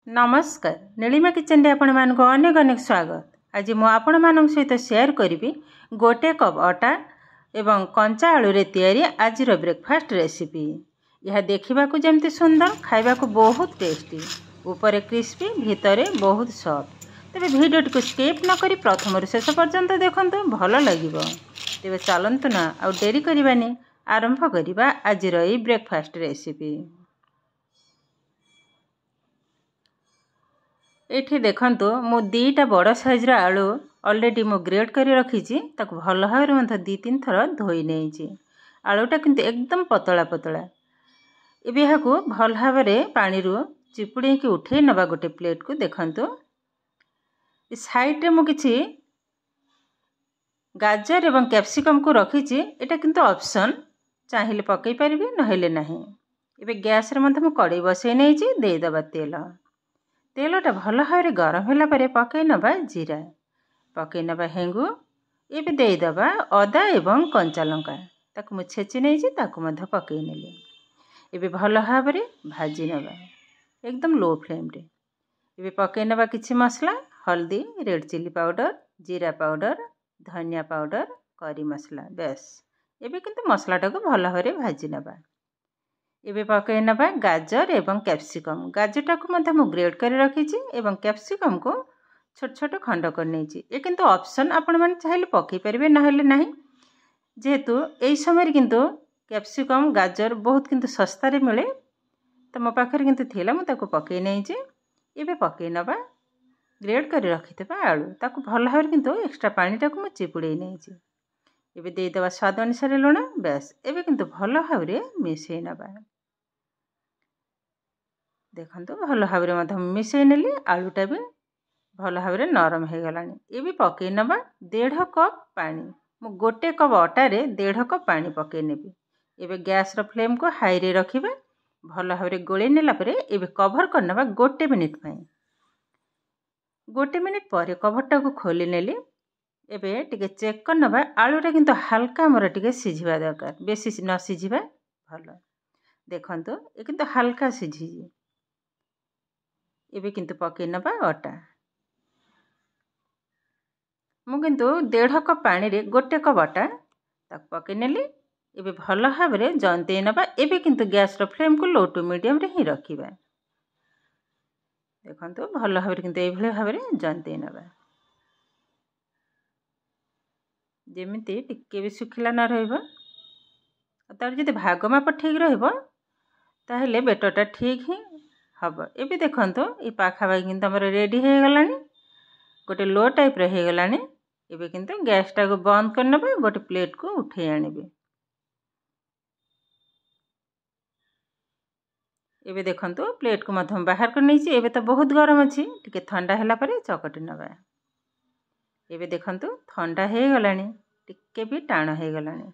नमस्कार नीलिमा किचन आपण मानक अनेक अनेक स्वागत। आज मु आपण मान सहित शेयर करी गोटे कप अटा एवं कंचा आलू रे तैयारी आज ब्रेकफास्ट रेसिपी। यह देखा जमती सुंदर खाइबा बहुत टेस्टी ऊपर क्रिस्पी भितर बहुत सॉफ्ट। तेरे वीडियो को स्किप न करी प्रथम शेष पर्यंत देखंतु भल लगिबो। तेबे चलंतु ना आ डेरी करबानी आरंभ करिबा आज ब्रेकफास्ट रेसिपी। एठी देखंतु मु दीटा बड़ साइज आलू ऑलरेडी मु ग्रेट करी रखीची ताको भल भाबरे मध 2-3 थर धोई नेची। आलूटा किंतु एकदम पतला पतला। एबे याको भल भाबरे पानी रु चिपुड़ी की उठे नबा गोटे प्लेट को। देखंतु ए साइड रे मु किछि गाजर एवं कैप्सिकम को रखीची। एटा किंतु ऑप्शन चाहिले पकई परिबे नहेले नाही। एबे गैस रे मध मु कड़ाई बसई नेची दे दबा तेल। तेलटा भल भाव गरम होला परे पकई नबा जीरा पकई नबा हेंगु एबे देई दबा अदा एवं कंचा लंका ताकु मु छेची नेची ताकु मध पकई नेली। एबे भल भाव भाजी नबा एकदम लो फ्लेम रे। एबे पकई नबा किछि मसला हल्दी रेड चिली पाउडर जीरा पाउडर धनिया पाउडर करी मसला बेस। एबे किंतु मसलाटा को भल भाव भाजी नबा। एबे पकई नबा गाजर एवं कैप्सिकम। गाजरटा को मध मु ग्रेट कर रखीची एवं कैप्सिकम को छोट छोट खंड कर नेची। ए किंतु ऑप्शन आपण माने चाहिले पकई परिबे नहेले नाही। जेहेतु एई समय किंतु कैप्सिकम गाजर बहुत किंतु सस्ता रे मिले तो मो पाखरे किंतु थिला मु ताको पकई नेची। एबे पकई नबा ग्रेट कर रखितबा आलू ताको भल भाव किंतु एक्स्ट्रा पानीटा को मु चिपुड़े नेची। एबे देई दबा स्वाद अनुसार लुण बेस। एबे किंतु भल भाव मिसई नबा। देखंतु भल भाव मिसई नेली आलूटा भी भल भाव नरम हो गलानी। ये भी पकई नबा 1.5 कप पानी। मु गोटे कप अटा रे 1.5 कप पानी पकई नेबी। एबे गैस रो फ्लेम को हाई रे रखिबा। भल भाव गोले नेला परे एबे कवर कर नबा 1 मिनिट पई। 1 मिनिट पर कवरटा को खोली नेली। एबे टिके चेक कर नबा आलूटा किंतु हल्का मोर टिके सिझिबा दरकार बेसी न सिझिबा भल। देखंतु ए किंतु हल्का सिझी। एबे किंतु पकई नबा अटा। मु किंतु 1.5 कप पानी रे गोटे कप अटा ताक पकई नेली। एबे भल भाव जंतई नबा। एबे किंतु गैस रो फ्लेम को लो टू मीडियम रे ही रखिबा। देखंतु भल भाव किंतु एई भले भाव जंतई नबा जेमिति टिके भी सुखिला न रहइबो। तार जदि भाग माप ठीक रहइबो ताहेले बेटरटा ठीक ही हबो। एबे देखंतु ए पाखा भाई किंतु हमर रेडी हो गलानी। गोटे लो टाइप रे हो गलानी। एबे किंतु गैस टा को बंद कर नबा गोटे प्लेट को उठे आनिबे। एबे देखंतु प्लेट को मध्यम बाहर कर नैची। एबे तो बहुत गरम अछि टिके ठंडा हैला परे चकटी नबा। एबे देखंतु ठंडा हो गलानी टिके भी टाण हो गलानी।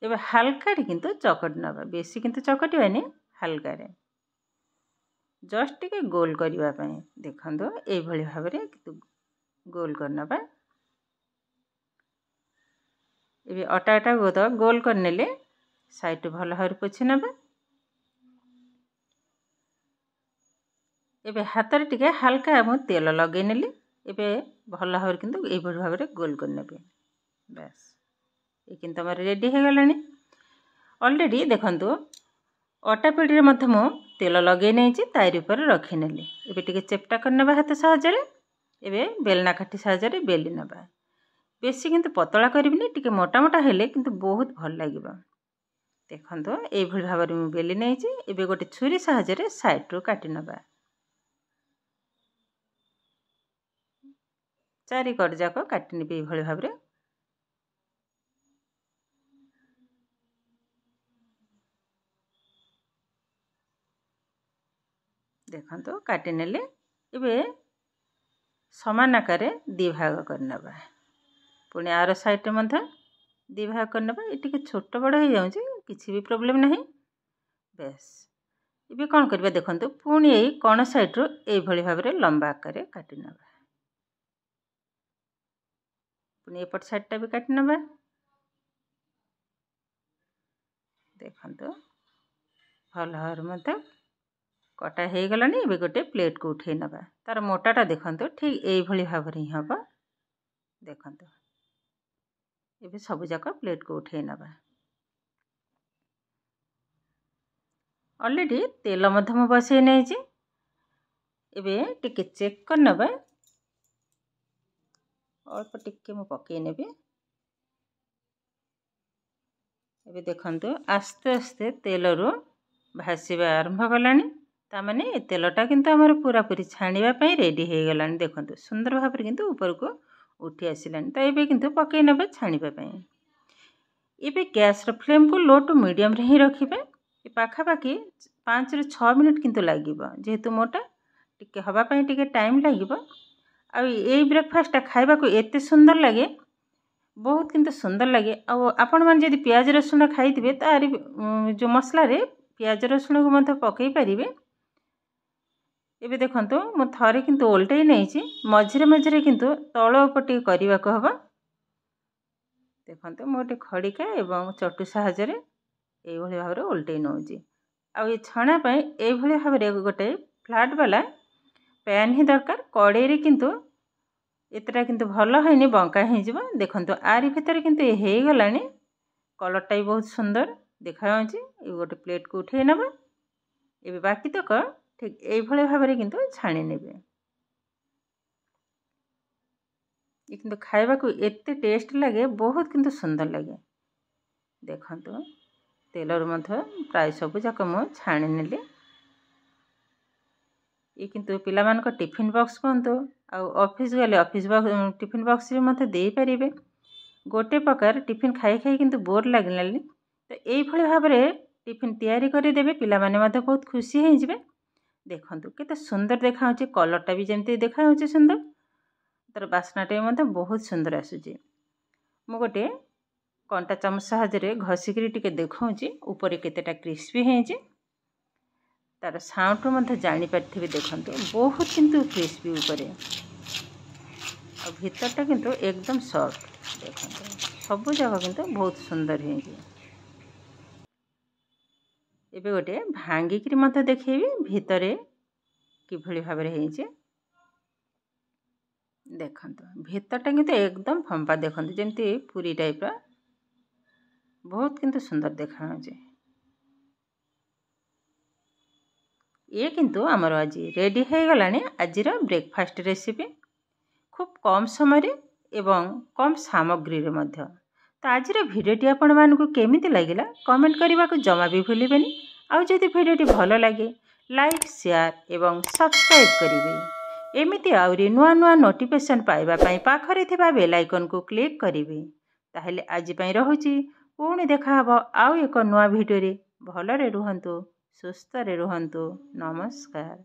एबे हल्का रे किंतु चकटी नबा बेसी किंतु चकटिबानी हल्का रे जस्ट टिके गोल करिवा पई। देखंतु एई भली भाबरे किंतु गोल कर नबा। एबे अटाटा को तो गोल कर नेले साइड भल भाबरे पोछि नबा। एबे हाथ रे टिके हल्का मु तेल लगे नेली। एबे भल भाबरे किंतु एई भली भाबरे गोल कर नेबे बस। ए किंतु हमर रेडी हो गलानी ऑलरेडी। देखंतु अटा पेड़ी रे मध्य मु तेल लगे नेची तार ऊपर रखी नेली। एबे टिके चेपटा कर नबा हाथ सहजरे। एबे बेलना काठी सहजरे बेली नबा। बेसी किंतु पतला करबिनी टिके मोटा मोटा हेले किंतु बहुत भल लागिबो। देखंतु एई भली भाबरे मु बेली नेची। एबे गोटे छुरी सहजरे साइड रो काटी नबा। चारि कट जाको काटी नेबे एई भली भाबरे। देखंतु काटी नेले। एबे समान आकार दी भाग कर नबा। पुणी आर साइड रे मध दी भाग कर नबा। ए टिके छोट बड़ हो जाउची किछि भी प्रॉब्लम नाही बेस। एबे कोन करबा देखंतु पुणी एई कोन साइड रो एई भली भाबरे लंबा आकार काटी नबा। पुणी एपट साइड टा भी काटी नबा। देखंतु भल भाबरे मध कटा हो गलानी। एबे गोटे प्लेट को उठे नबा। तार मोटाटा देखंतु ठीक एई भली भाबरे ही हबा। देखंतु एबे सब जाक प्लेट को उठे नबा। ऑलरेडी तेल मध्य मु बसई नहीं छी। एबे टिके चेक कर नबा। अल्प टिके मु पकई नेबी। एबे देखंतु आस्ते आस्ते तेल रु भासीबा आरंभ गलानी। तामाने ए तेलटा किंतु हमर पूरा पूरी छाणीबा पई रेडी हे गलानी। देखंतु सुंदर भाबरे किंतु ऊपर को उठी आसिलानी। तो एबे किंतु पकई नबा छाणीबा पई। एबे गैस रो फ्लेम को लो टू मीडियम रे ही रखिबे। ए पाखा पाखी 5 ରୁ 6 मिनिट किंतु लागिबो। जेहेतु मोटा टिके हवा पई टिके टाइम लागिबो। आ ए ब्रेकफास्ट खाइबा को एते सुंदर लगे, बहुत किंतु सुंदर लगे। आपण मान जदि प्याज रसुण खाइथिबे तारि जो मसला रे प्याज रसुण को मते पकई परिबे। एबे देखंतु मु थरे किंतु ओल्टेई नै छी। मझिरे मझिरे किंतु तळ उपटी करिवा को हबा। देखंतु मोटे खड़िका एवं चटु साहाय्य एई भली भाबरे ओल्टेई नउची। आ ए छणा पई एई भली भाबरे गोटे फ्लैट वाला पैन ही दरकार। कड़े रे किंतु एतरा किंतु भल हैनी, बंका हे जिवो। देखंतु आरी भीतर किंतु ए हे गलानी। कलरटा भी बहुत सुंदर देखा जाउची। ए गोटे प्लेट को उठे नबा। एबे बाकी तक ठीक एई भली भाबरे किंतु छाणी नेबे। ये किंतु खाइबा को एते टेस्ट लगे, बहुत किंतु सुंदर लगे। देखंतु तेलर मध्य प्राय सब जाक मु छाणी नेली। ये किंतु पिला मान को टिफिन बॉक्स कोंतो आ ऑफिस गले ऑफिस बॉक्स टिफिन बॉक्स रे मते देई परिबे। गोटे प्रकार टिफिन खाई खाई किंतु बोर लागलाली। तो एई भली भाबरे टिफिन तयारी करि देबे। पिला माने मते बहुत खुशी हे जिवे। देखंतु केते सुंदर देखाउची। कलरटा भी जेमते देखाउची सुंदर। तर बास्नाटे मते बहुत सुंदर आसुची। मु गोटे कंटा चामच साहाय्य घसीकरी टिके देखौची ऊपर केतेटा क्रिस्पी हेची। तार साउंड मते जानि पारथिबे। देखंतु बहुत किंतु क्रिस्पी ऊपर आ भीतरटा किंतु एकदम सॉफ्ट। देखंतु सब जगह किंतु बहुत सुंदर हेची। एबे गोटे भांगी करी मते देखैबी भीतरे कि भली भाबरे हेची। देखंतु भीतरटा किंतु एकदम फंपा। देखंतु जेमती पूरी टाइप रा बहुत किंतु सुंदर देखाउची। ये किंतु हमर आज रेडी हे गलानी। आजिर ब्रेकफास्ट रेसिपी खूब कम समय रे एवं कम सामग्री रे मध्य। तो आजिर भिडियोटी आपण मानकु केमिति लागिला कमेंट करबा को जमा भी भूलिबेनी। आउ जदि भिडियोटी भलो लागे लाइक शेयर एवं सब्सक्राइब करिवे। एमिति आउरी नुआ नुआ नोटिफिकेशन पाइबा पई पाखरे थिबा बेल आइकन को क्लिक करिवे। ताहेले आजि पई रहुची। पुणी देखा हबो आउ एक नुआ भिडियो रे। भलरे रुहंतु, सुस्थ रे रुहंतु। नमस्कार।